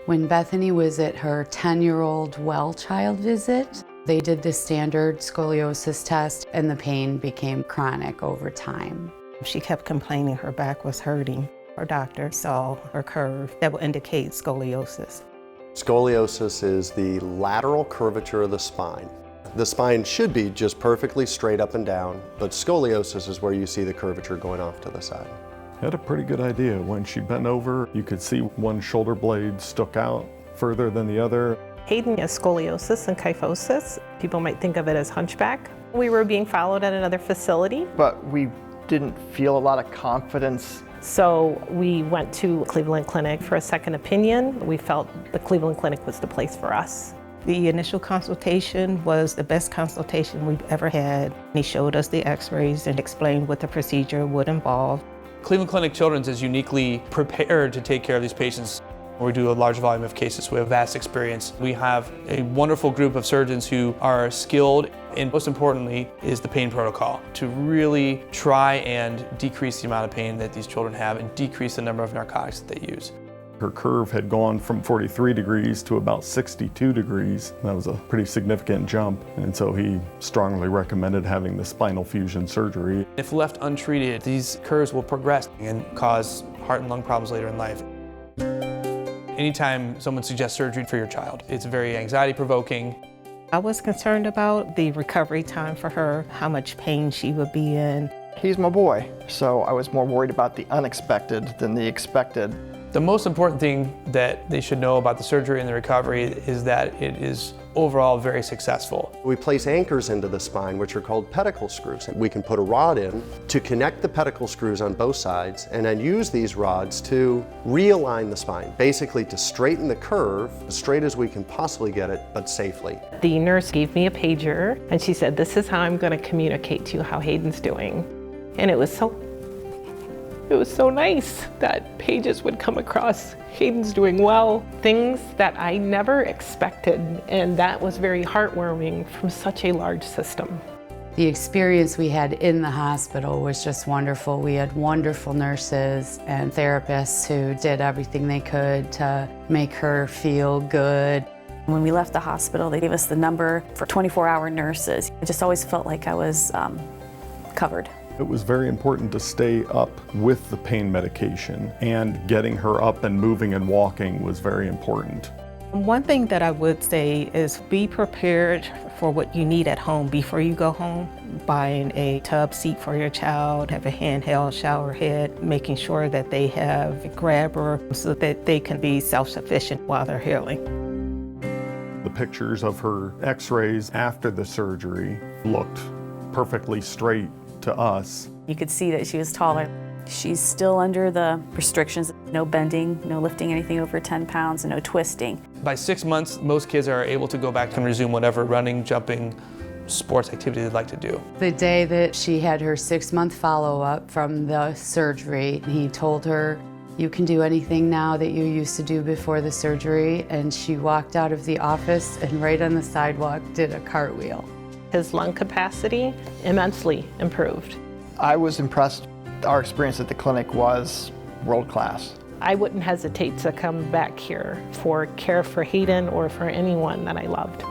When Bethany was at her 10-year-old well child visit, they did the standard scoliosis test and the pain became chronic over time. She kept complaining her back was hurting. Our doctor saw her curve that would indicate scoliosis. Scoliosis is the lateral curvature of the spine. The spine should be just perfectly straight up and down, but scoliosis is where you see the curvature going off to the side. Had a pretty good idea. When she bent over, you could see one shoulder blade stuck out further than the other. Hayden has scoliosis and kyphosis. People might think of it as hunchback. We were being followed at another facility. But we didn't feel a lot of confidence. So we went to Cleveland Clinic for a second opinion. We felt the Cleveland Clinic was the place for us. The initial consultation was the best consultation we've ever had. He showed us the x-rays and explained what the procedure would involve. Cleveland Clinic Children's is uniquely prepared to take care of these patients. We do a large volume of cases. We have vast experience. We have a wonderful group of surgeons who are skilled, and most importantly is the pain protocol, to really try and decrease the amount of pain that these children have and decrease the number of narcotics that they use. Her curve had gone from 43 degrees to about 62 degrees. That was a pretty significant jump, and so he strongly recommended having the spinal fusion surgery. If left untreated, these curves will progress and cause heart and lung problems later in life. Anytime someone suggests surgery for your child, it's very anxiety-provoking. I was concerned about the recovery time for her, how much pain she would be in. He's my boy, so I was more worried about the unexpected than the expected. The most important thing that they should know about the surgery and the recovery is that it is overall very successful. We place anchors into the spine, which are called pedicle screws. We can put a rod in to connect the pedicle screws on both sides and then use these rods to realign the spine, basically to straighten the curve as straight as we can possibly get it, but safely. The nurse gave me a pager and she said, "This is how I'm going to communicate to you how Hayden's doing." And it was so nice that pages would come across, Hayden's doing well, things that I never expected, and that was very heartwarming from such a large system. The experience we had in the hospital was just wonderful. We had wonderful nurses and therapists who did everything they could to make her feel good. When we left the hospital, they gave us the number for 24-hour nurses. I just always felt like I was covered. It was very important to stay up with the pain medication, and getting her up and moving and walking was very important. One thing that I would say is be prepared for what you need at home before you go home. Buying a tub seat for your child, have a handheld shower head, making sure that they have a grabber so that they can be self-sufficient while they're healing. The pictures of her x-rays after the surgery looked perfectly straight to us. You could see that she was taller. She's still under the restrictions, no bending, no lifting anything over 10 pounds, and no twisting. By 6 months, most kids are able to go back and resume whatever running, jumping, sports activity they'd like to do. The day that she had her 6-month follow-up from the surgery, he told her, "You can do anything now that you used to do before the surgery," and she walked out of the office and right on the sidewalk did a cartwheel. His lung capacity immensely improved. I was impressed. Our experience at the clinic was world-class. I wouldn't hesitate to come back here for care for Hayden or for anyone that I loved.